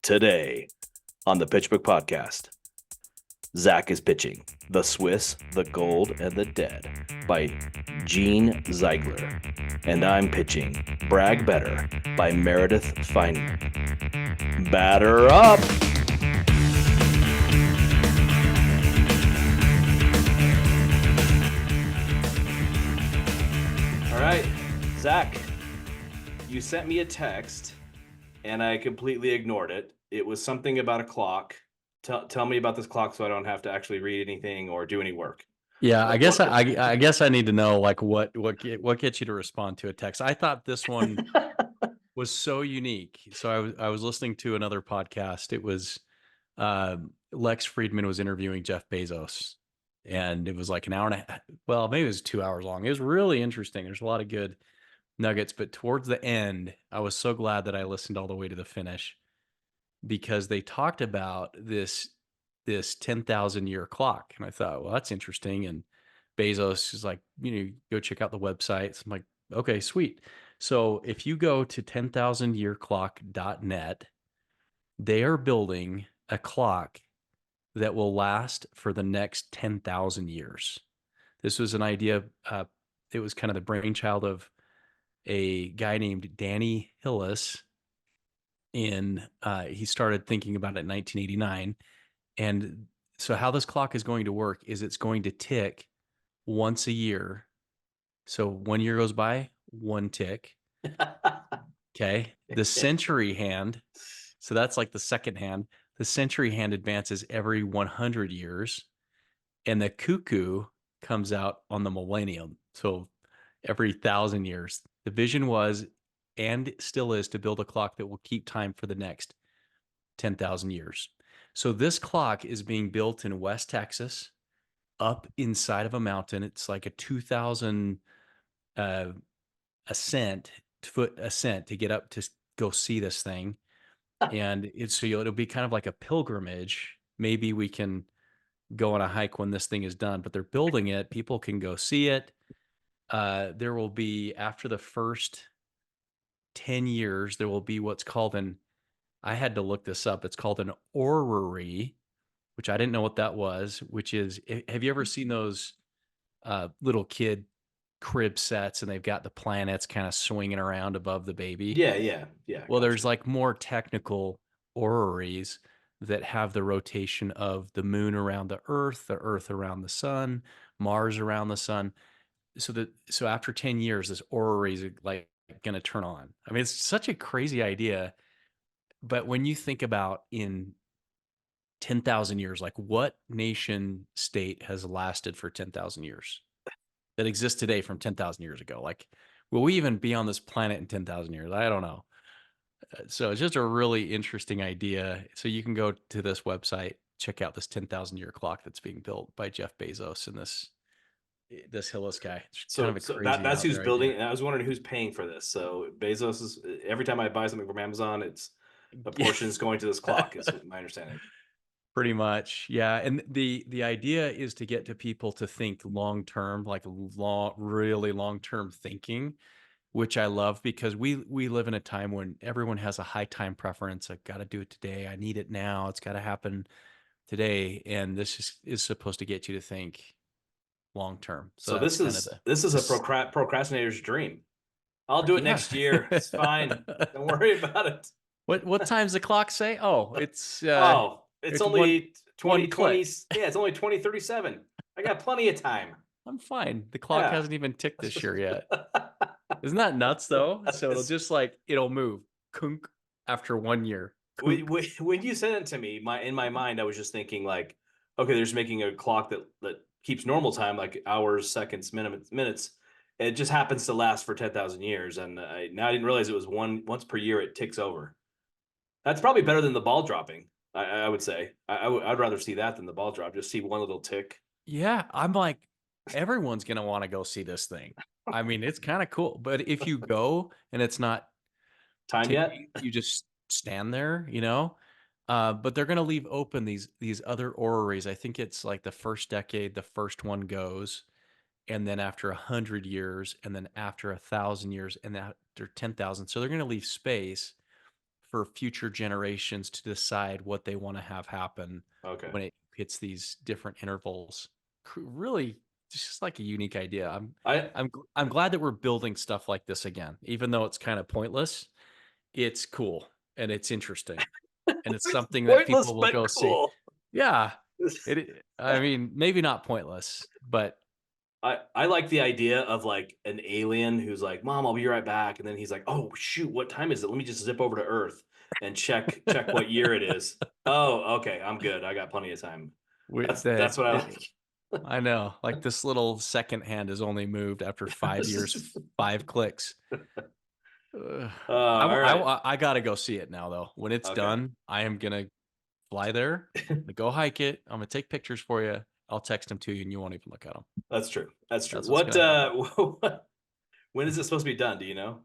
Today on the Pitchbook Podcast, Zac is pitching The Swiss, the Gold, and the Dead by Gene Ziegler. And I'm pitching Brag Better by Meredith Feynman. Batter up! All right, Zac, you sent me a text and I completely ignored it. It was something about a clock. Tell me about this clock so I don't have to actually read anything or do any work. Yeah, I guess I guess I need to know like what gets you to respond to a text. I thought this one was so unique. So I was listening to another podcast. It was Lex Friedman was interviewing Jeff Bezos, and it was like an hour and a half. Well, maybe it was 2 hours long. It was really interesting. There's a lot of good nuggets, but towards the end, I was so glad that I listened all the way to the finish because they talked about this 10,000 year clock. And I thought, well, that's interesting. And Bezos is like, go check out the websites. I'm like, okay, sweet. So if you go to 10,000yearclock.net, they are building a clock that will last for the next 10,000 years. This was an idea. It was kind of the brainchild of a guy named Danny Hillis. He started thinking about it in 1989. And so how this clock is going to work is it's going to tick once a year. So 1 year goes by, one tick. Okay. The century hand. So that's like the second hand. The century hand advances every 100 years. And the cuckoo comes out on the millennium. So every 1,000 years. The vision was, and still is, to build a clock that will keep time for the next 10,000 years. So this clock is being built in West Texas, up inside of a mountain. It's like a 2,000 foot ascent to get up to go see this thing. And it'll be kind of like a pilgrimage. Maybe we can go on a hike when this thing is done, but they're building it. People can go see it. There will be, after the first 10 years, there will be what's called I had to look this up. It's called an orrery, which I didn't know what that was, which is, have you ever seen those little kid crib sets and they've got the planets kind of swinging around above the baby? Yeah. Well, there's like more technical orreries that have the rotation of the moon around the earth around the sun, Mars around the sun. So after 10 years, this orrery is like going to turn on. I mean, it's such a crazy idea. But when you think about in 10,000 years, like what nation state has lasted for 10,000 years that exists today from 10,000 years ago? Like, will we even be on this planet in 10,000 years? I don't know. So it's just a really interesting idea. So you can go to this website, check out this 10,000 year clock that's being built by Jeff Bezos and this Hillis guy. It's kind of a crazy that's who's building. idea. I was wondering who's paying for this. So Bezos is, every time I buy something from Amazon, it's a portion is going to this clock, is my understanding. Pretty much, yeah. And the idea is to get to people to think long term, like really long term thinking, which I love because we live in a time when everyone has a high time preference. I got to do it today. I need it now. It's got to happen today. And this is supposed to get you to think long term. So this is a procrastinator's dream. I'll do it next year. It's fine. Don't worry about it. What time's the clock say? Oh, it's it's only 2020. click. Yeah, it's only 2037. I got plenty of time. I'm fine. The clock hasn't even ticked this year yet. Isn't that nuts though? So it'll move kunk after 1 year. When you sent it to me, in my mind, I was just thinking like, okay, they're just making a clock that keeps normal time, like hours, seconds, minutes. It just happens to last for 10,000 years. And I didn't realize it was once per year it ticks over. That's probably better than the ball dropping. I would say I'd rather see that than the ball drop. Just see one little tick. Yeah, I'm like, everyone's gonna want to go see this thing. I mean, it's kind of cool. But if you go and it's not time yet, you just stand there, But they're gonna leave open these other orreries. I think it's like the first decade, the first one goes, and then after 100 years, and then after 1,000 years, and after 10,000. So they're gonna leave space for future generations to decide what they want to have happen Okay. when it hits these different intervals. Really, it's just like a unique idea. I I'm glad that we're building stuff like this again, even though it's kind of pointless. It's cool and it's interesting, and it's it's something that pointless people will but go see. cool. Yeah, I mean, maybe not pointless, but I like the idea of like an alien who's like, "Mom, I'll be right back," and then he's like, "Oh shoot, what time is it? Let me just zip over to Earth and check what year it is." Oh, okay, I'm good. I got plenty of time. That's what I like. I know, like this little second hand is only moved after 5 years, 5 clicks. All right. I gotta go see it now though. When it's Okay. done, I am gonna fly there. Go hike it. I'm gonna take pictures for you. I'll text them to you, and you won't even look at them. That's true. That's true. That's what's What gonna happen. when is it supposed to be done? Do you know?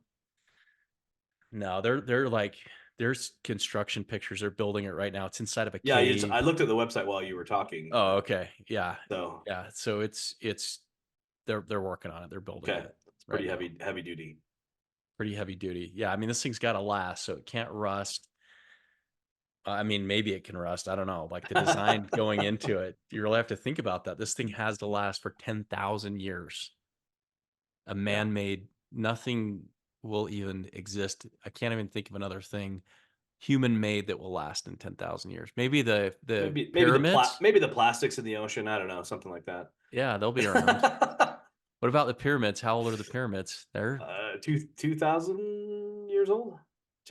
No, they're like there's construction pictures. They're building it right now. It's inside of a Yeah, cave. I looked at the website while you were talking. Oh, okay. Yeah. So, Yeah. So it's they're working on it. They're building okay. it It's right pretty now. heavy duty. Pretty heavy duty. Yeah. I mean, this thing's got to last, so it can't rust. I mean, maybe it can rust. I don't know. Like the design going into it, you really have to think about that. This thing has to last for 10,000 years. A Yeah. man-made, nothing will even exist. I can't even think of another thing human made that will last in 10,000 years. Maybe the pyramids. Maybe the plastics in the ocean. I don't know, something like that. Yeah, they'll be around. What about the pyramids? How old are the pyramids? Two thousand years old,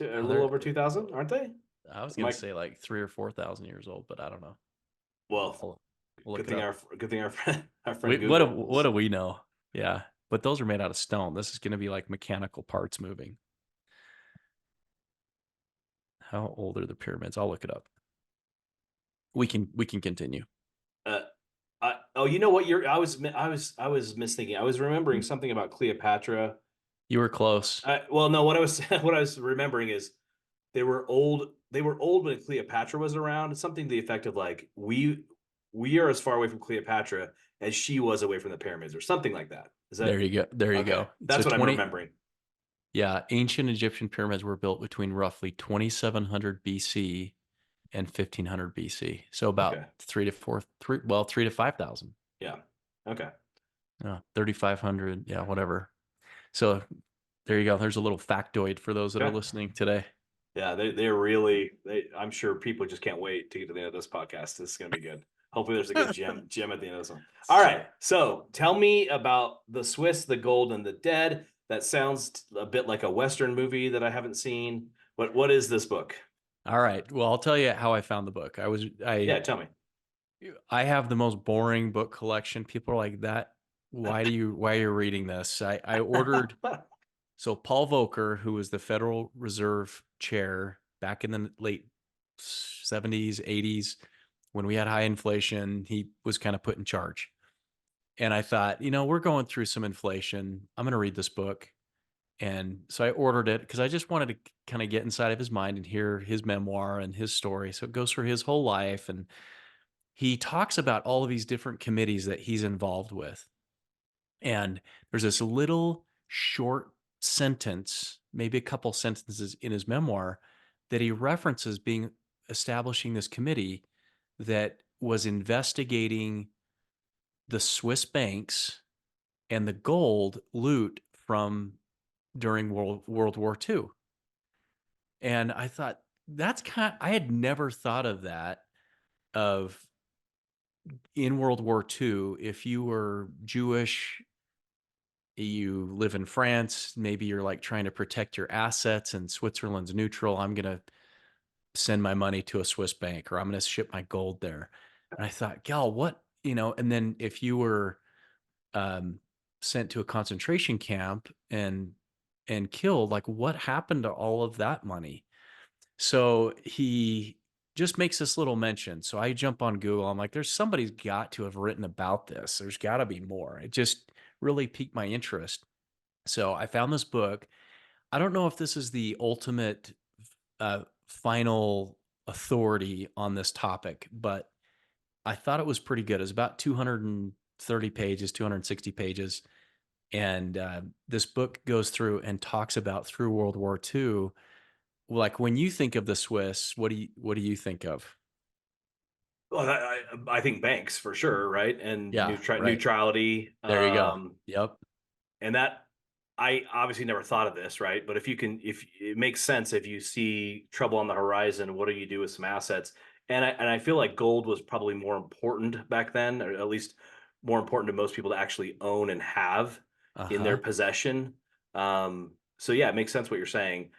a Oh, little they're over 2,000, aren't they? I was gonna Mike, say like 3 or 4 thousand years old, but I don't know. well, I'll, we'll look it up. good thing our friend We, Google what was. do we know? Yeah, but those are made out of stone. This is gonna be like mechanical parts moving. How old are the pyramids? I'll look it up. We can continue. Uh, oh, you know what? I was misthinking. I was remembering something about Cleopatra. You were close. Well, no, what I was what I was remembering is they were old. They were old when Cleopatra was around. It's something to the effect of like we are as far away from Cleopatra as she was away from the pyramids, or something like that. Is There that you go. There you okay? go. So That's what I'm remembering. yeah, ancient Egyptian pyramids were built between roughly 2700 BC and 1500 BC. So about Okay. 3 to 5,000. Yeah. Okay. 3,500. Yeah, whatever. So there you go. There's a little factoid for those that are Okay. listening today. Yeah, they're really. I'm sure people just can't wait to get to the end of this podcast. This is going to be good. Hopefully, there's a good gem at the end of this one. All right, so tell me about the Swiss, the Gold, and the Dead. That sounds a bit like a Western movie that I haven't seen. What is this book? All right. Well, I'll tell you how I found the book. Yeah, tell me. I have the most boring book collection. People are like that. Why are you reading this? I ordered. So Paul Volcker, who was the Federal Reserve chair back in the late 70s, 80s, when we had high inflation, he was kind of put in charge. And I thought, we're going through some inflation. I'm going to read this book. And so I ordered it because I just wanted to kind of get inside of his mind and hear his memoir and his story. So it goes through his whole life. And he talks about all of these different committees that he's involved with. And there's this little short sentence, maybe a couple sentences in his memoir that he references establishing this committee that was investigating the Swiss banks and the gold loot from during World War II. And I thought I had never thought of that of in World War II, if you were Jewish, you live in France, maybe you're like trying to protect your assets and Switzerland's neutral. I'm going to send my money to a Swiss bank or I'm going to ship my gold there. And I thought, gal, what, and then if you were um, sent to a concentration camp and killed, like what happened to all of that money? So he just makes this little mention. So I jump on Google. I'm like, somebody's got to have written about this. There's got to be more. It just really piqued my interest. So I found this book. I don't know if this is the ultimate final authority on this topic, but I thought it was pretty good. It's about 230 pages, 260 pages. And this book goes through and talks about through World War II like when you think of the Swiss, what do you think of? Well, I think banks for sure, right? And Yeah, right. neutrality. There you go. Yep. And that I obviously never thought of this, right? But if it makes sense if you see trouble on the horizon, what do you do with some assets? And I feel like gold was probably more important back then, or at least more important to most people to actually own and have in their Uh-huh. possession. So yeah, it makes sense what you're saying.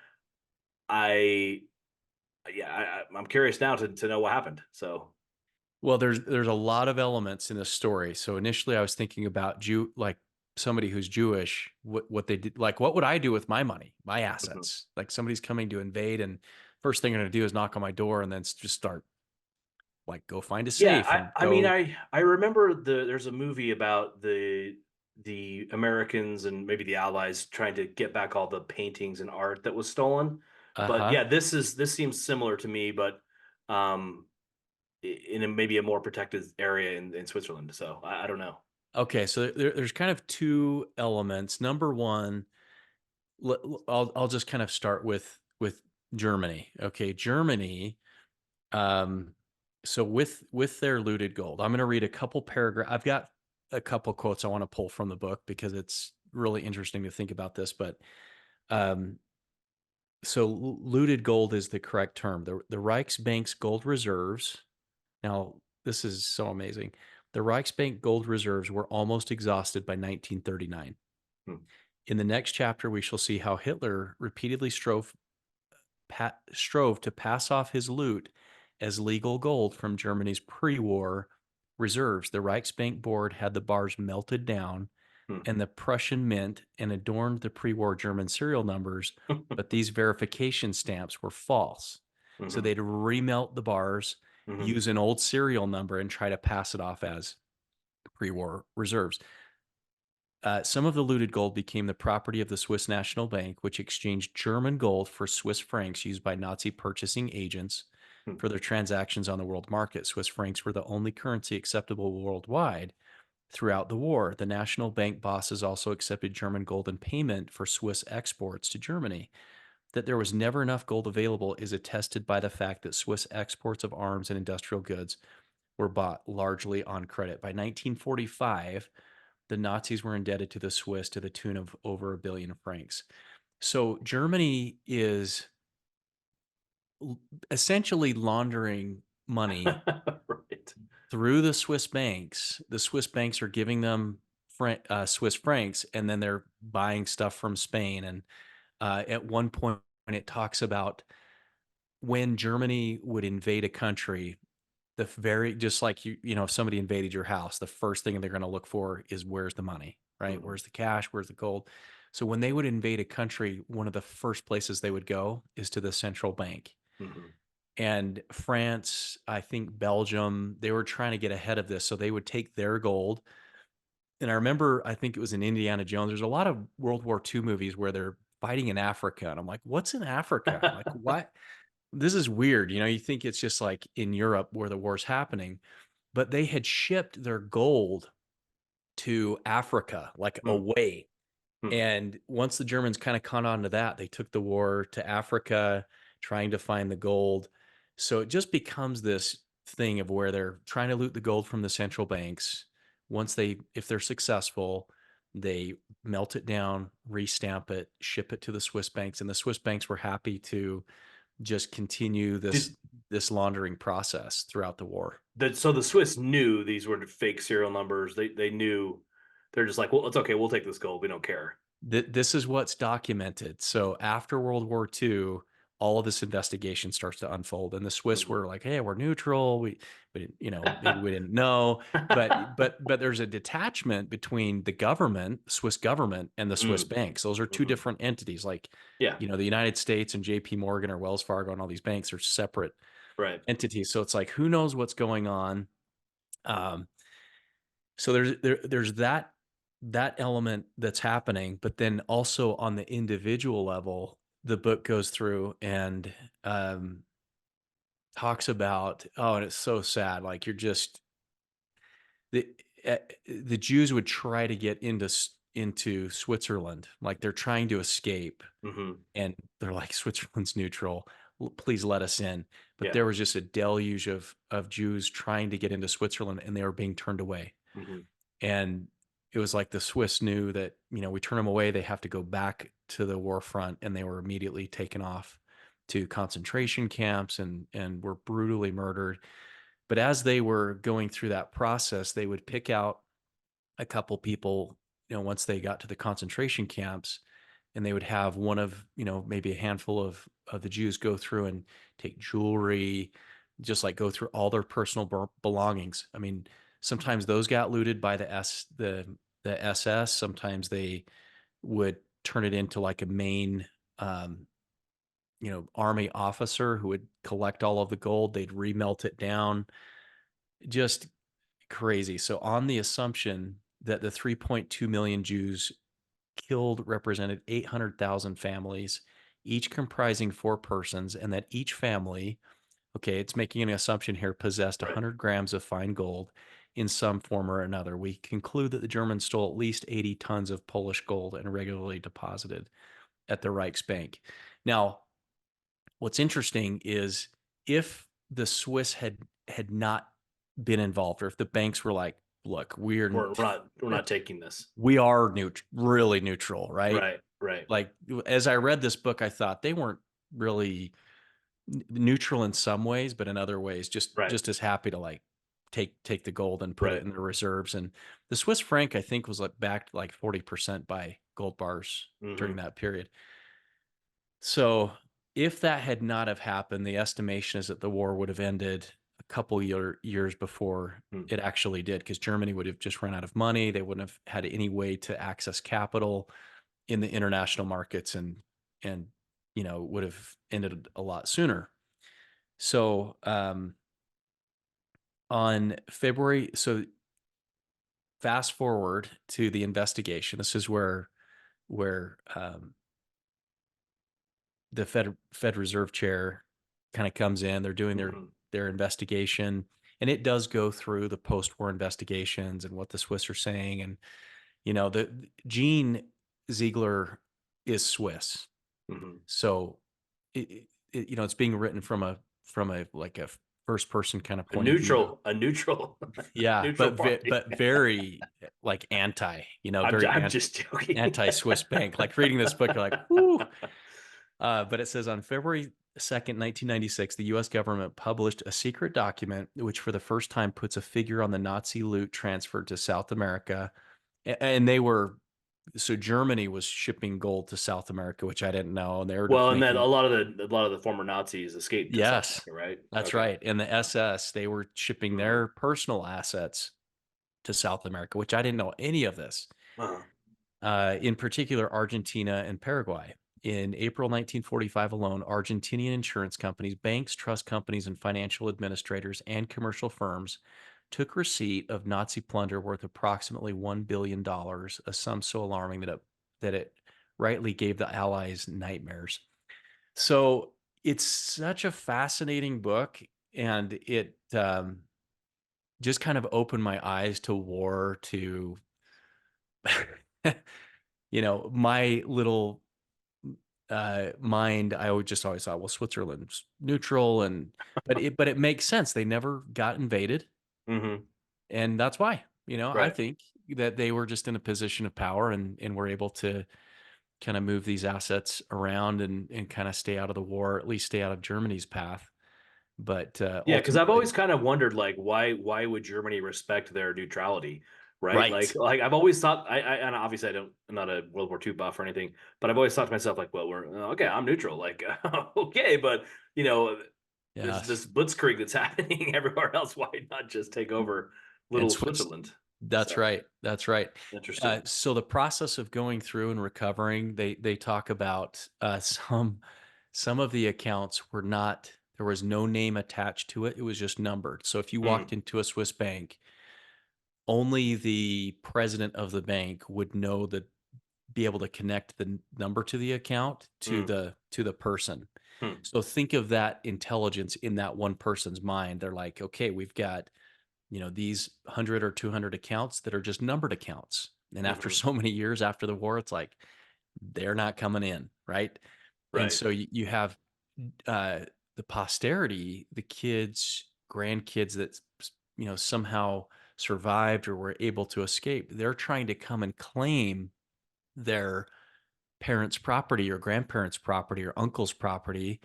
I yeah, I'm curious now to know what happened. So Well, there's a lot of elements in this story. So initially I was thinking about like somebody who's Jewish, what they did, like what would I do with my money, my mhm. assets? Like somebody's coming to invade and first thing they're going to do is knock on my door and then just start like go find a Yeah, safe and I mean go I remember there's a movie about the Americans and maybe the Allies trying to get back all the paintings and art that was stolen. But uh-huh. yeah, this seems similar to me, but um in maybe a more protected area in Switzerland. So I don't know. Okay, so there's kind of two elements. Number one, I'll just kind of start with Germany. Okay, Germany. So with their looted gold, I'm going to read a couple paragraph. I've got a couple quotes I want to pull from the book because it's really interesting to think about this. But um, so looted gold is the correct term. The Reichsbank's gold reserves. Now this is so amazing. The Reichsbank gold reserves were almost exhausted by 1939. Hmm, In the next chapter, we shall see how Hitler repeatedly strove to pass off his loot as legal gold from Germany's pre war reserves. The Reichsbank board had the bars melted down hmm, and the Prussian mint and adorned the pre war German serial numbers, but these verification stamps were false. So mhm, they'd remelt the bars, mhm, use an old serial number, and try to pass it off as pre war reserves. Some of the looted gold became the property of the Swiss National Bank, which exchanged German gold for Swiss francs used by Nazi purchasing agents hmm, for their transactions on the world market. Swiss francs were the only currency acceptable worldwide throughout the war. The National Bank bosses also accepted German gold in payment for Swiss exports to Germany. That there was never enough gold available is attested by the fact that Swiss exports of arms and industrial goods were bought largely on credit. By 1945, the Nazis were indebted to the Swiss to the tune of over 1 billion francs. So Germany is essentially laundering money right. through the Swiss banks. The Swiss banks are giving them Swiss francs, and then they're buying stuff from Spain. And at one point, it talks about when Germany would invade a country, the very just like if somebody invaded your house, the first thing they're going to look for is where's the money, right? Mhm, Where's the cash? Where's the gold? So when they would invade a country, one of the first places they would go is to the central bank. mhm. And France, I think Belgium, they were trying to get ahead of this. So they would take their gold. And I remember, I think it was in Indiana Jones. There's a lot of World War II movies where they're fighting in Africa. And I'm like, what's in Africa? I'm like, what? This is weird. You think it's just like in Europe where the war's happening, but they had shipped their gold to Africa, like Hmm, away. hmm. And once the Germans kind of caught on to that, they took the war to Africa, trying to find the gold. So it just becomes this thing of where they're trying to loot the gold from the central banks. If they're successful, they melt it down, restamp it, ship it to the Swiss banks, and the Swiss banks were happy to just continue Did this laundering process throughout the war. so the Swiss knew these were fake serial numbers. They knew they're just like, well, it's okay. We'll take this gold. We don't care. This is what's documented. So after World War II, all of this investigation starts to unfold, and the Swiss Mhm. were like, "Hey, we're neutral. Maybe we didn't know, but there's a detachment between the government, Swiss government, and the Swiss Mm, banks. Those are two mhm. different entities. Like, Yeah, the United States and J.P. Morgan or Wells Fargo and all these banks are separate right. entities. So it's like, who knows what's going on? Um, so there's that element that's happening, but then also on the individual level, the book goes through and um, talks about and it's so sad. Like you're just the Jews would try to get into Switzerland. Like they're trying to escape, Hmm. and they're like, Switzerland's neutral. Please let us in. But Yeah. there was just a deluge of Jews trying to get into Switzerland, and they were being turned away. Hmm. And it was like the Swiss knew that, we turn them away, they have to go back to the war front, and they were immediately taken off to concentration camps and were brutally murdered. But as they were going through that process, they would pick out a couple people, once they got to the concentration camps, and they would have one of, maybe a handful of the Jews go through and take jewelry, just like go through all their personal belongings. I mean, sometimes those got looted by the SS. Sometimes they would turn it into like a main, um, army officer who would collect all of the gold. They'd remelt it down. Just crazy. So on the assumption that the 3.2 million Jews killed represented 800,000 families, each comprising 4 persons, and that each family, okay, it's making an assumption here, possessed Right. 100 grams of fine gold in some form or another. We conclude that the Germans stole at least 80 tons of Polish gold and regularly deposited at the Reichsbank. Now, what's interesting is if the Swiss had not been involved, or if the banks were like, look, We're not taking this. we are really neutral, right? Right. Right. Like as I read this book, I thought they weren't really neutral in some ways, but in other ways, just Right. just as happy to like take the gold and put it Right. in the reserves. And the Swiss franc, I think, was like backed like 40% by gold bars during Hmm. that period. So if that had not have happened, the estimation is that the war would have ended a couple years before Hmm. it actually did, because Germany would have just run out of money. They wouldn't have had any way to access capital in the international markets, and would have ended a lot sooner. So on February, so fast forward to the investigation. This is where the Fed Reserve Chair kind of comes in. They're doing Hmm. their investigation, and it does go through the post-war investigations and what the Swiss are saying. And the Gene Ziegler is Swiss, Hmm. so it's being written from a like a first person kind of A point of view. neutral, a neutral, Yeah, neutral party. but very like anti, I'm, very I'm just joking. anti Swiss bank. Like reading this book, you're like, whoo. But it says on February 2nd, 1996, the US government published a secret document which for the first time puts a figure on the Nazi loot transferred to South America. And so Germany was shipping gold to South America, which I didn't know. And they were Well, and then making, a lot of the former Nazis escaped to South yes, America, right? that's Okay. right. And the SS, they were shipping Hmm. their personal assets to South America, which I didn't know any of this. Uh, In particular, Argentina and Paraguay. In April 1945 alone, Argentinian insurance companies, banks, trust companies, and financial administrators and commercial firms took receipt of Nazi plunder worth approximately $1 billion, a sum so alarming that it rightly gave the Allies nightmares. So it's such a fascinating book, and it just kind of opened my eyes to war, to my little mind. I would just always thought, well, Switzerland's neutral, but it makes sense. They never got invaded, hmm. and that's why. I Right. think that they were just in a position of power, and were able to kind of move these assets around, and kind of stay out of the war, at least stay out of Germany's path. But Yeah, because I've always ultimately, kind of wondered, like, why would Germany respect their neutrality, right? Like, right? like I've always thought, and obviously I'm not a World War II buff or anything, but I've always thought to myself, like, well, we're okay, I'm neutral, like, okay, but you know, there's Yes, this blitzkrieg that's happening everywhere else. Why not just take over and little Swiss. Switzerland? That's So right. That's right. interesting. So the process of going through and recovering, they talk about some of the accounts were not, there was no name attached to it. It was just numbered. So if you walked Mm, into a Swiss bank, only the president of the bank would know that, be able to connect the number to the account to mm, the person. mm, So think of that intelligence in that one person's mind. They're like, okay, we've got these 100 or 200 accounts that are just numbered accounts, And after Mhm. so many years after the war, it's like they're not coming in, right? And Right. so you have uh, the posterity, the kids, grandkids that somehow survived or were able to escape. They're trying to come and claim their parents' property or grandparents' property or uncle's property,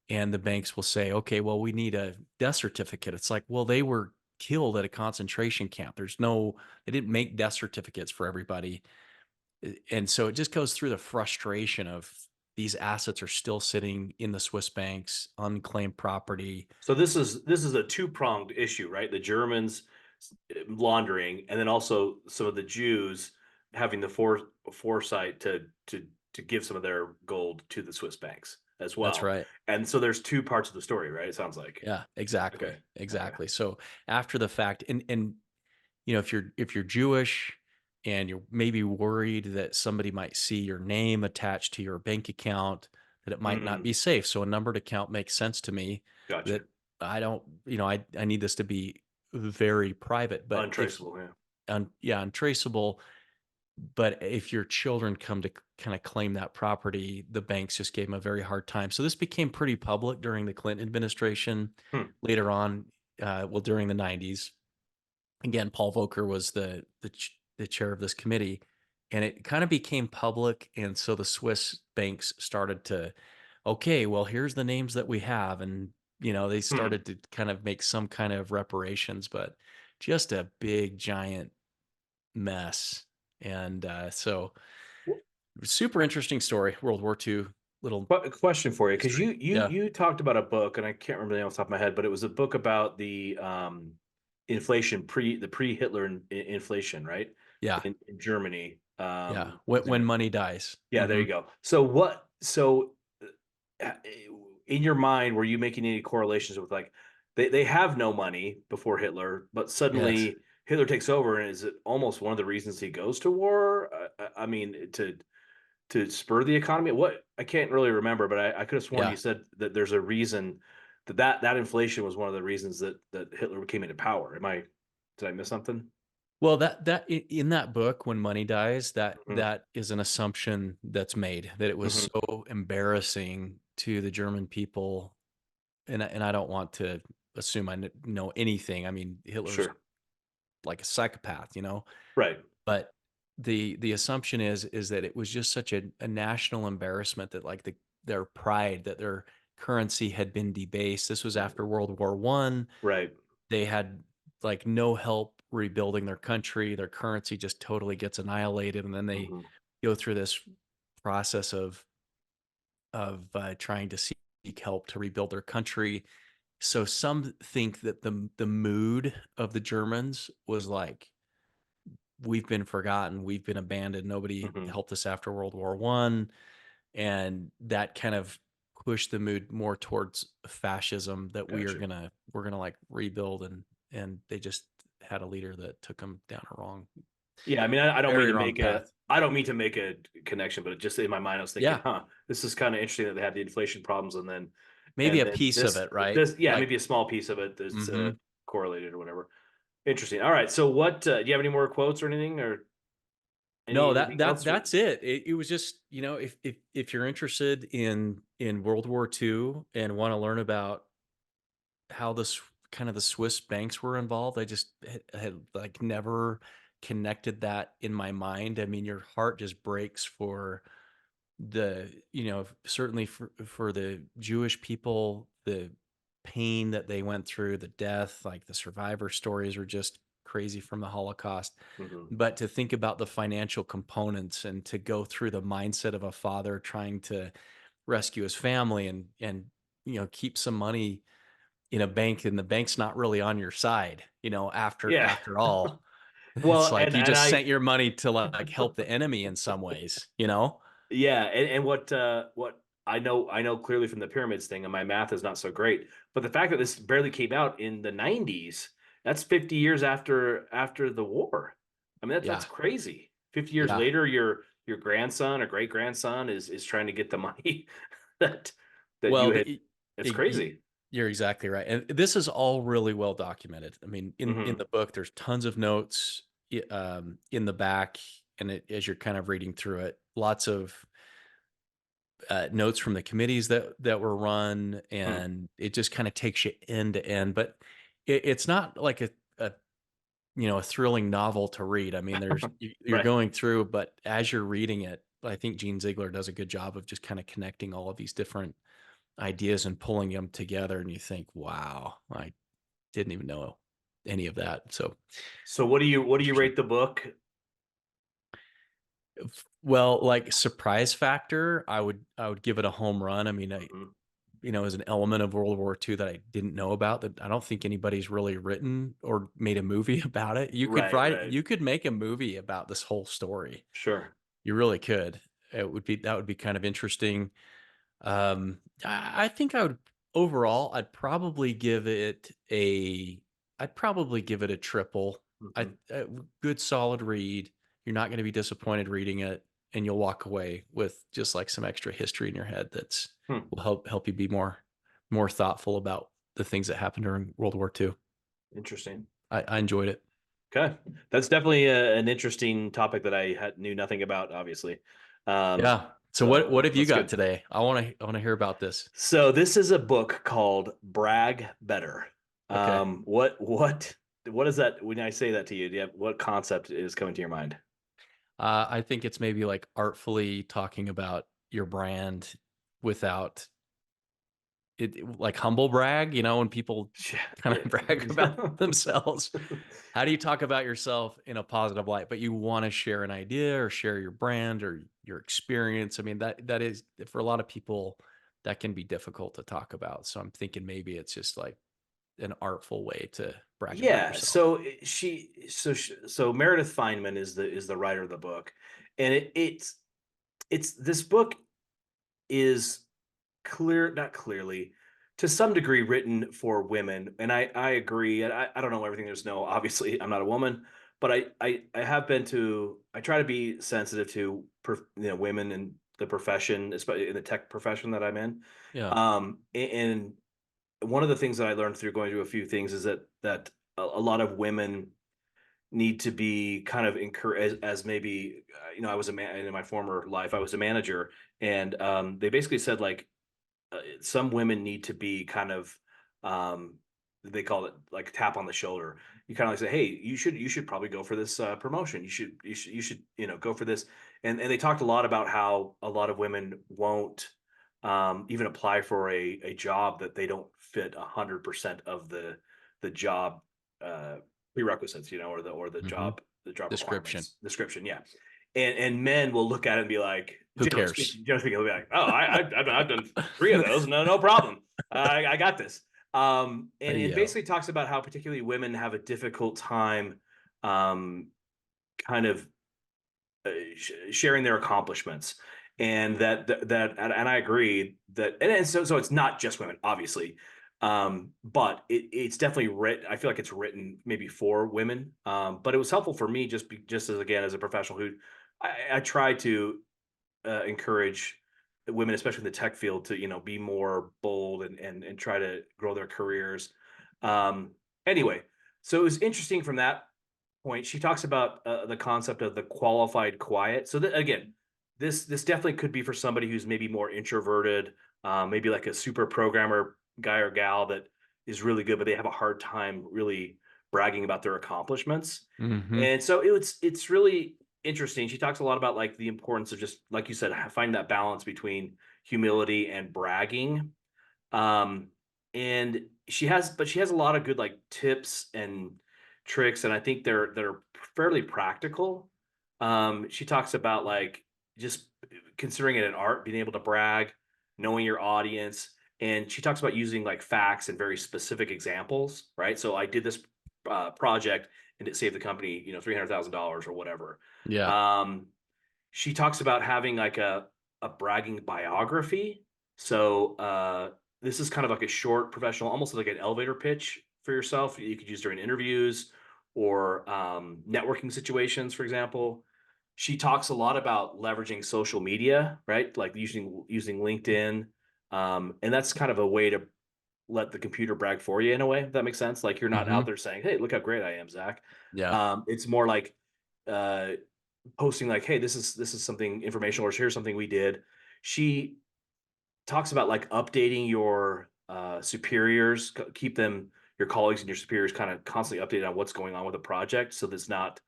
and the banks will say, "Okay, well, we need a death certificate." It's like, well, they were killed at a concentration camp. They didn't make death certificates for everybody. And so it just goes through the frustration of these assets are still sitting in the Swiss banks, unclaimed property. So this is a two-pronged issue, right? The Germans laundering, and then also some of the Jews having the foresight to give some of their gold to the Swiss banks as That's well. right. And so there's two parts of the story, right? It sounds like. Yeah, Okay. exactly. Okay. Exactly. So after the fact, and if you're Jewish and you're maybe worried that somebody might see your name attached to your bank account, that it might not Mm, be safe. So a numbered account makes sense to me gotcha. that I don't, I need this to be very private. But if Untraceable. Yeah. yeah, untraceable. But if your children come to kind of claim that property, the banks just gave them a very hard time. So this became pretty public during the Clinton administration. Hmm. Later on, well, during the '90s, again, Paul Volcker was the chair of this committee, and it kind of became public. And so the Swiss banks started to, okay, well, here's the names that we have, and they Hmm. started to kind of make some kind of reparations, but just a big giant mess. And so Wh- super interesting story, World War II, little But a question for you, because history. you Yeah, you talked about a book, and I can't remember the name off the top of my head, but it was a book about the inflation pre-Hitler inflation, right? yeah, In Germany. yeah. What When was the name when of it? money dies. Yeah, there Hmm. you go. So what? So uh, in your mind, were you making any correlations with like they have no money before Hitler, but Yes. suddenly Hitler takes over, and is it almost one of the reasons he goes to war? I mean, to spur the economy. What I can't really remember, but I could have sworn you Yeah. said that there's a reason that inflation was one of the reasons that Hitler came into power. Did I miss something? Well, in that book, When Money Dies, that Hmm. that is an assumption that's made that it was Hmm. so embarrassing to the German people, and I don't want to assume know anything. I mean, Hitler's Sure. like a psychopath, Right. but the assumption is that it was just such a national embarrassment that like their pride, that their currency had been debased. This was after World War I. Right. They had like no help rebuilding their country. Their currency just totally gets annihilated, and then they Hmm. go through this process of trying to seek help to rebuild their country. So some think that the mood of the Germans was like, we've been forgotten, we've been abandoned, nobody Hmm. helped us after World War I, and that kind of pushed the mood more towards fascism, that Gotcha. we're gonna like rebuild, and they just had a leader that took them down a Yeah, I mean, very wrong path. I don't mean to make a connection, but just in my mind, I was thinking, Yeah, huh, this is kind of interesting that they had the inflation problems, maybe and a then piece of it, right? yeah, Like, maybe a small piece of it that's hmm correlated or whatever. Interesting. All right. So, what do you have any more quotes or anything, or no, anything else? that's it. It was just, if you're interested in World War II and want to learn about how this kind of the Swiss banks were involved. I just had like never connected that in my mind. I mean, your heart just breaks for certainly for the Jewish people, the pain that they went through, the death, like the survivor stories are just crazy from the Holocaust. Hmm. But to think about the financial components and to go through the mindset of a father trying to rescue his family and keep some money in a bank, and the bank's not really on your side, after Yeah. after all. It's Well, like you and just I sent your money to like help the enemy in some ways. Yeah, and what I know clearly from the pyramids thing, and my math is not so great, but the fact that this barely came out in the 90s, that's 50 years after the war. I mean, that's Yeah. crazy. 50 years Yeah. later, your grandson or great grandson is trying to get the money that that you Well, had. It's crazy. you're exactly right. And this is all really well documented. I mean, in Hmm. the book, there's tons of notes in the back. and as you're kind of reading through it, lots of notes from the committees that were run, Hmm. and it just kind of takes you end to end. But it's not like a a thrilling novel to read. I mean, you're Right. going through, but as you're reading it, I think Gene Ziegler does a good job of just kind of connecting all of these different ideas and pulling them together, and you think, wow, I didn't even know any of that. So So what do you interesting. rate the book? Well, like surprise factor, I would give it a home run. I mean, Mhm. as an element of World War II that I didn't know about, that I don't think anybody's really written or made a movie about it. Right, right. You could make a movie about this whole story. Sure. You really could. That would be kind of interesting. I think I would overall, I'd probably give it a triple. Hmm. A good solid read. You're not going to be disappointed reading it, and you'll walk away with just like some extra history in your head that's Hmm. will help you be more thoughtful about the things that happened during World War II. Interesting. I enjoyed it. Okay, that's definitely an interesting topic that I knew nothing about. Obviously, Yeah. So so what have you that's got good. today? I want to hear about this. So this is a book called Brag Better. Okay. What is that? When I say that to you, do you have, what concept is coming to your mind? I think it's maybe like artfully talking about your brand without like humble brag, when people kind of brag about Yeah. themselves. How do you talk about yourself in a positive light, but you want to share an idea or share your brand or your experience? I mean, that is for a lot of people that can be difficult to talk about. So I'm thinking maybe it's just like an artful way to brag about Yeah, yourself. so Meredith Feynman is the writer of the book, and it's this book is not clearly, to some degree, written for women, and I agree. And I don't know everything there's no. Obviously, I'm not a woman, but I have been to. I try to be sensitive to women in the profession, especially in the tech profession that I'm in. Yeah. And one of the things that I learned through going through a few things is that a lot of women need to be kind of encouraged as maybe I was a man in my former life. I was a manager, and they basically said like some women need to be kind of um they call it like tap on the shoulder. You kind of like say, hey, you should probably go for this promotion. You should go for this. And they talked a lot about how a lot of women won't even apply for a job that they don't fit 100% of the job uh prerequisites, or the Hmm. job Description. requirements description. Yeah. And men will look at it and be like, Who cares? generally speaking, they'll be like, oh, I've done three of those, no problem, I got this. And Yeah. basically talks about how particularly women have a difficult time, kind of sharing their accomplishments, and and I agree that, and so it's not just women, obviously, but it's definitely written. I feel like it's written maybe for women, but it was helpful for me just as, again, as a professional who I try to encourage women, especially in the tech field, to be more bold and try to grow their careers. Um, anyway, so it was interesting from that point. She talks about the concept of the qualified quiet. So that, again, this definitely could be for somebody who's maybe more introverted, maybe like a super programmer guy or gal that is really good, but they have a hard time really bragging about their accomplishments. Hmm. And so it's really interesting. She talks a lot about like the importance of, just like you said, finding that balance between humility and bragging. Um, and she has a lot of good like tips and tricks, and I think they're fairly practical. She talks about like just considering it an art, being able to brag, knowing your audience, and she talks about using like facts and very specific examples, right? So I did this project and it saved the company, $300,000 or whatever. Yeah. Um, she talks about having like a bragging biography. So this is kind of like a short professional, almost like an elevator pitch for yourself. You could use during interviews or networking situations, for example. She talks a lot about leveraging social media, right? Like using LinkedIn, and that's kind of a way to let the computer brag for you in a way. If that makes sense. Like you're not out Hmm. there saying, "Hey, look how great I am, Zach." Yeah. It's more like uh, posting like, hey, this is something informational, or here's something we did. She talks about like updating your superiors, keep them, your colleagues and your superiors, kind of constantly updated on what's going on with the project, so that's not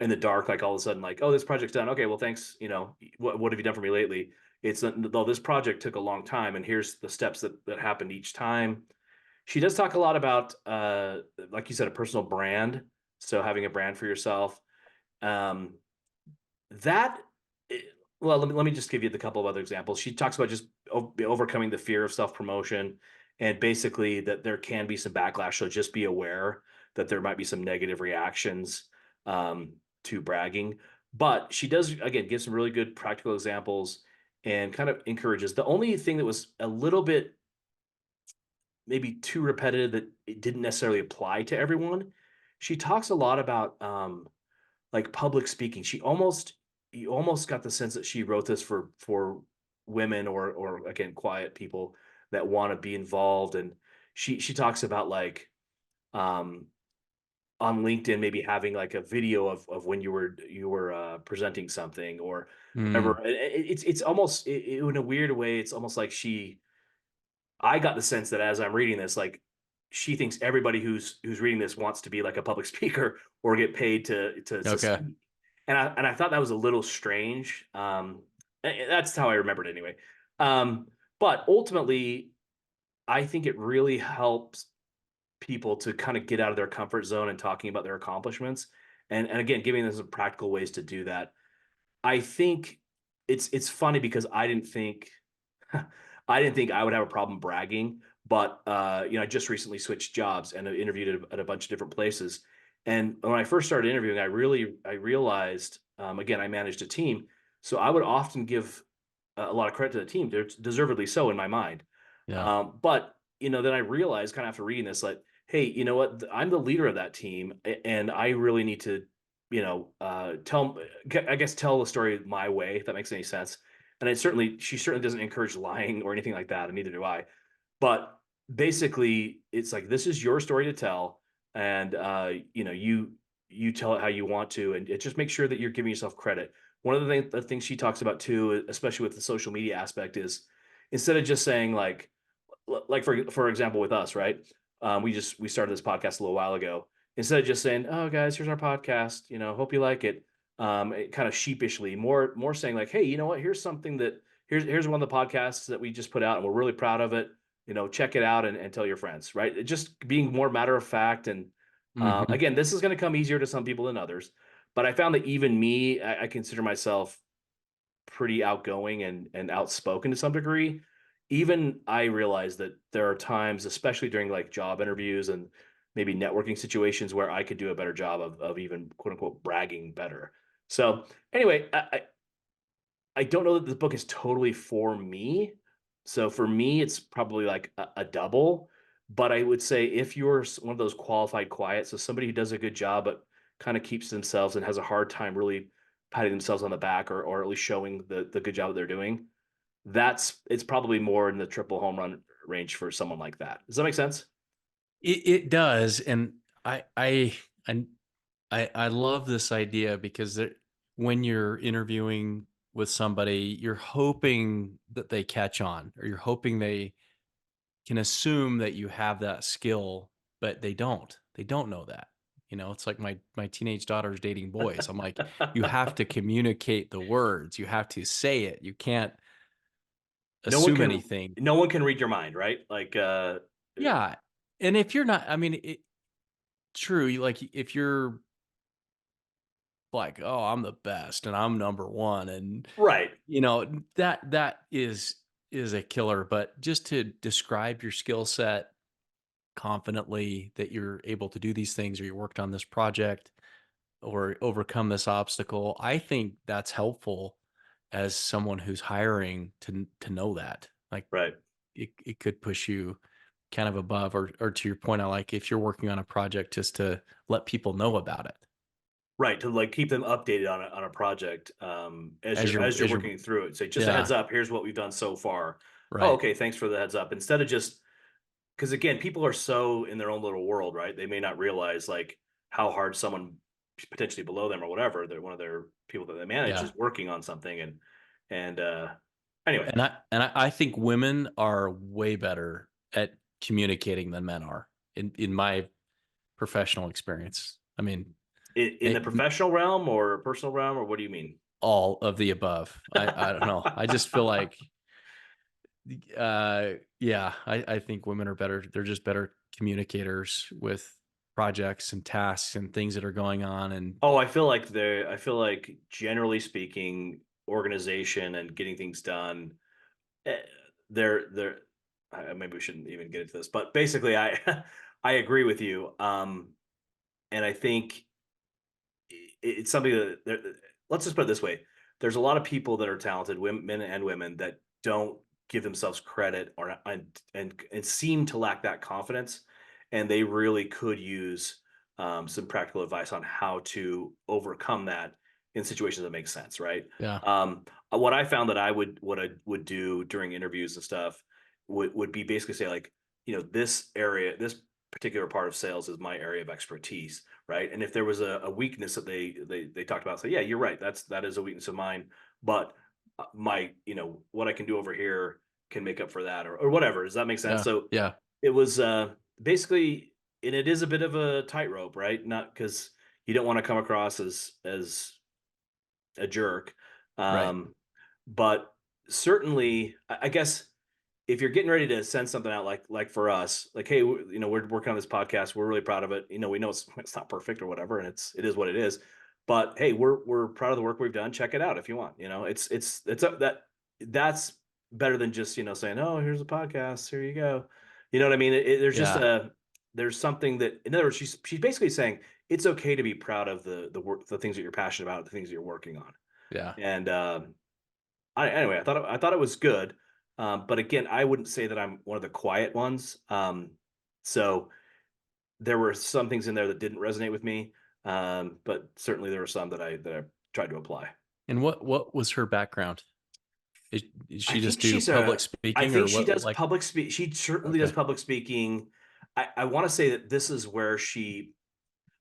in the dark, like all of a sudden, like, oh, this project's done. Okay, well, thanks. What have you done for me lately? It's though this project took a long time, and here's the steps that happened each time. She does talk a lot about, like you said, a personal brand. So having a brand for yourself. Um, that, eh, well, let me just give you the couple of other examples. She talks about just overcoming the fear of self promotion, and basically that there can be some backlash. So just be aware that there might be some negative reactions to bragging. But she does, again, give some really good practical examples and kind of encourages. The only thing that was a little bit maybe too repetitive that it didn't necessarily apply to everyone. She talks a lot about like public speaking. You almost got the sense that she wrote this for women, or again, quiet people that want to be involved. And she talks about like um on LinkedIn maybe having like a video of when you were presenting something or whatever. Mm, It's almost in a weird way. It's almost like I got the sense that as I'm reading this, like she thinks everybody who's reading this wants to be like a public speaker or get paid to okay. speak. And I thought that was a little strange. That's how I remembered it anyway. Um, but ultimately, I think it really helps people to kind of get out of their comfort zone and talking about their accomplishments. And again, giving them some practical ways to do that. I think it's funny because I didn't think I would have a problem bragging, but I just recently switched jobs and I interviewed at a bunch of different places. And when I first started interviewing, I realized, again, I managed a team, so I would often give a lot of credit to the team, deservedly so in my mind. Yeah. But then I realized kind of after reading this, like, hey, you know what? I'm the leader of that team, and I really need to, I guess, tell the story my way, if that makes any sense. And she certainly doesn't encourage lying or anything like that, and neither do I. But basically, it's like this is your story to tell, and you tell it how you want to, and it just make sure that you're giving yourself credit. One of the things she talks about too, especially with the social media aspect, is instead of just saying like for example with us, right? We started this podcast a little while ago. Instead of just saying, "Oh, guys, here's our podcast. Hope you like it." It kind of sheepishly, more saying like, "Hey, you know what? Here's something that here's one of the podcasts that we just put out, and we're really proud of it. Check it out and tell your friends." Right? Just being more matter of fact. And Hmm. again, this is going to come easier to some people than others, but I found that even me, I consider myself pretty outgoing and outspoken to some degree. Even I realize that there are times, especially during like job interviews and maybe networking situations, where I could do a better job of even quote unquote bragging better. So anyway, I don't know that the book is totally for me. So for me, it's probably like a double. But I would say if you're one of those qualified quiet, so somebody who does a good job but kind of keeps themselves and has a hard time really patting themselves on the back, or at least showing the good job that they're doing, it's probably more in the triple home run range for someone like that. Does that make sense? It does, and I I I I love this idea because when you're interviewing with somebody, you're hoping that they catch on, or you're hoping they can assume that you have that skill, but they don't. They don't know that. It's like my teenage daughter's dating boys. I'm like, you have to communicate the words. You have to say it. You can't no one assume can anything. no one can read your mind, right? Like Yeah. And if you're not, I mean, true. Like if you're like, oh, I'm the best and I'm number one, and right. that is a killer. But just to describe your skill set confidently, that you're able to do these things, or you worked on this project or overcome this obstacle, I think that's helpful as someone who's hiring to know that. Like Right. it could push you kind of above, or to your point, I like if you're working on a project just to let people know about it Right, to like keep them updated on a project, as as you're you're working through it. Say, just a yeah, heads up, here's what we've done so far. Oh, right. okay, thanks for the heads up. Instead of just, because again, people are so in their own little world, right? They may not realize like how hard someone potentially below them or whatever, they're one of their people that they manage Yeah. is working on something, and anyway, And I think women are way better at communicating than men are in my professional experience. I mean, in the professional realm or personal realm, or what do you mean? all of the above. I don't know. I just feel like yeah, I think women are better. They're just better communicators with projects and tasks and things that are going on. And Oh, I feel like generally speaking, organization and getting things done, eh, they're maybe we shouldn't even get into this, but basically I I agree with you. And I think it's something that let's just put it this way: there's a lot of people that are talented, women, men and women, that don't give themselves credit or and seem to lack that confidence, and they really could use some practical advice on how to overcome that in situations that make sense, right? yeah, What I found that I would do during interviews and stuff would be basically say like, this area, this particular part of sales is my area of expertise, right? And if there was a weakness that they talked about, say, yeah, you're right, that is a weakness of mine, but my what I can do over here can make up for that, or whatever. Does that make sense? yeah, So yeah, it was basically, and it is a bit of a tightrope, right? Not because you don't want to come across as a jerk, right. um, but certainly, I guess if you're getting ready to send something out, like for us, like, hey, we're working on this podcast, we're really proud of it. We know it's not perfect or whatever, and it is what it is. But hey, we're proud of the work we've done. Check it out if you want. It's that's better than just saying, oh, here's a podcast, here you go. You know what I mean? There's just Yeah, there's something that, in other words, she's basically saying it's okay to be proud of the work, the things that you're passionate about, the things that you're working on. yeah, And anyway, I thought it was good, but again, I wouldn't say that I'm one of the quiet ones. So there were some things in there that didn't resonate with me, but certainly there were some that I tried to apply. and what was her background? Did I she just think do she's public a. I speaking, or think she what? does Like, public speak. She certainly does okay, public speaking. I want to say that this is where she.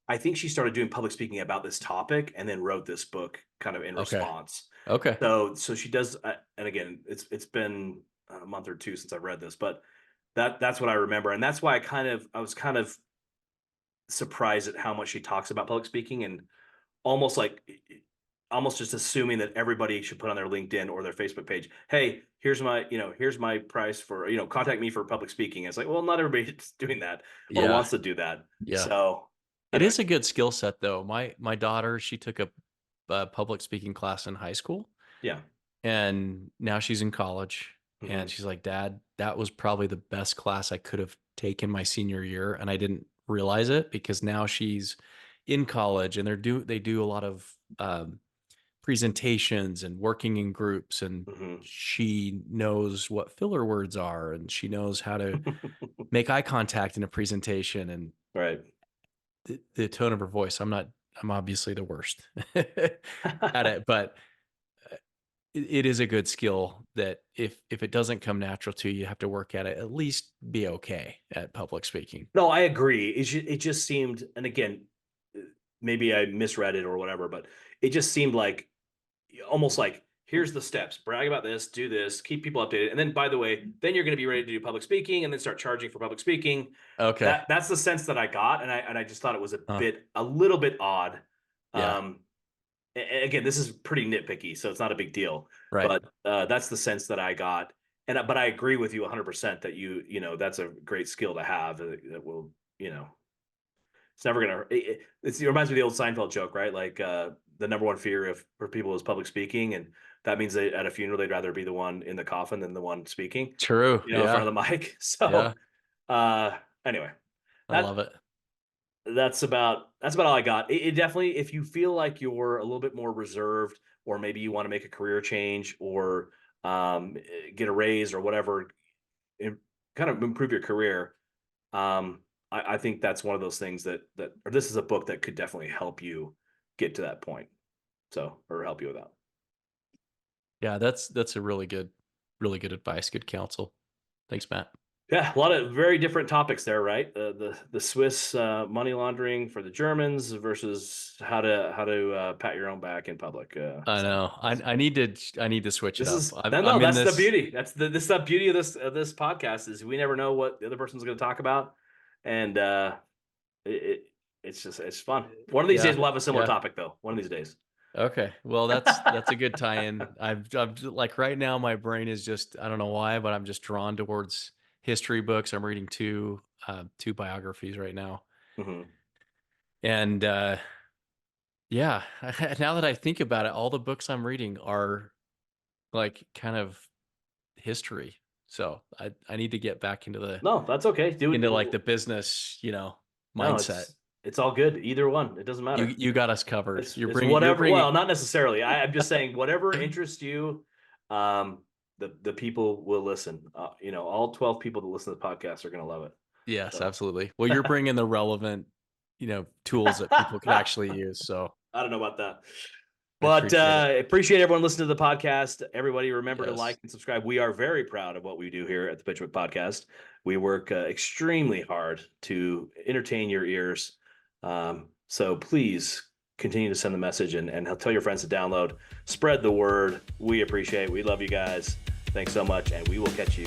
I think she started doing public speaking about this topic and then wrote this book kind of in okay, response. okay, So she does, and again, it's been a month or two since I've read this, but that's what I remember, and that's why I was kind of surprised at how much she talks about public speaking, and almost like almost just assuming that everybody should put on their LinkedIn or their Facebook page, hey, here's my price for, contact me for public speaking. It's like, well, not everybody's doing that or yeah, wants to do that. yeah. So It anyway, is a good skill set, though. My daughter, she took a public speaking class in high school, yeah. and now she's in college. And Hmm. she's like, Dad, that was probably the best class I could have taken my senior year, and I didn't realize it because now she's in college, and they do a lot of presentations and working in groups, and Hmm. she knows what filler words are, and she knows how to make eye contact in a presentation, and Right. the tone of her voice. I'm obviously the worst at it, but it is a good skill that if it doesn't come natural to you, you have to work at it. At least be okay at public speaking. No, I agree. It just seemed, and again, uh, maybe I misread it or whatever, but it just seemed like almost like, here's the steps: brag about this, do this, keep people updated, and then, by the way, then you're going to be ready to do public speaking, and then start charging for public speaking. Okay. That's the sense that I got, and I just thought it was Huh. a little bit odd. Yeah. Um, again, this is pretty nitpicky, so it's not a big deal. Right. But that's the sense that I got, and but I agree with you 100% that that's a great skill to have, that will it's never gonna. It reminds me of the old Seinfeld joke, right? Like, the number one fear of for people is public speaking, and that means that at a funeral they'd rather be the one in the coffin than the one speaking, True. in front Yeah. of the mic. Yeah. So anyway, I love that it. that's about all I got. It definitely, if you feel like you're a little bit more reserved, or maybe you want to make a career change, or get a raise or whatever, im- kind of improve your career. I think that's one of those things or this is a book that could definitely help you get to that point. So, or help you with that. Yeah, that's a really good advice, good counsel. Thanks, Matt. Yeah, a lot of very different topics there, right? The Swiss money laundering for the Germans versus how to pat your own back in public. I So know. I need to switch it this up. is I'm no, I'm in that's the this. beauty. This is the beauty of this podcast is we never know what the other person's going to talk about, and it, it it's fun. One of these days Yeah, we'll have a similar yeah. topic though. One of these days. Okay. Well, that's a good tie-in. I'm like right now my brain is just I don't know why, but I'm just drawn towards history books. I'm reading two biographies right now. Hmm. And yeah, now that I think about it, all the books I'm reading are like kind of history. So I need to get back No, that's okay, dude. into like the business, No, mindset. it's all good. Either one, it doesn't matter. You got us covered. It's You're whatever. bringing Well, not necessarily. I'm just saying whatever interests you. Um, the people will listen. All 12 people that listen to the podcast are going to love it. Yes, So absolutely. Well, you're bringing the relevant, tools that people could actually use. So I don't know about that. I But appreciate it. appreciate everyone listening to the podcast. Everybody, remember to like Yes. and subscribe. We are very proud of what we do here at the Pitchwick Podcast. We work extremely hard to entertain your ears. So please continue to send the message and tell your friends to download. Spread the word. We appreciate it. We love you guys. Thanks so much. And we will catch you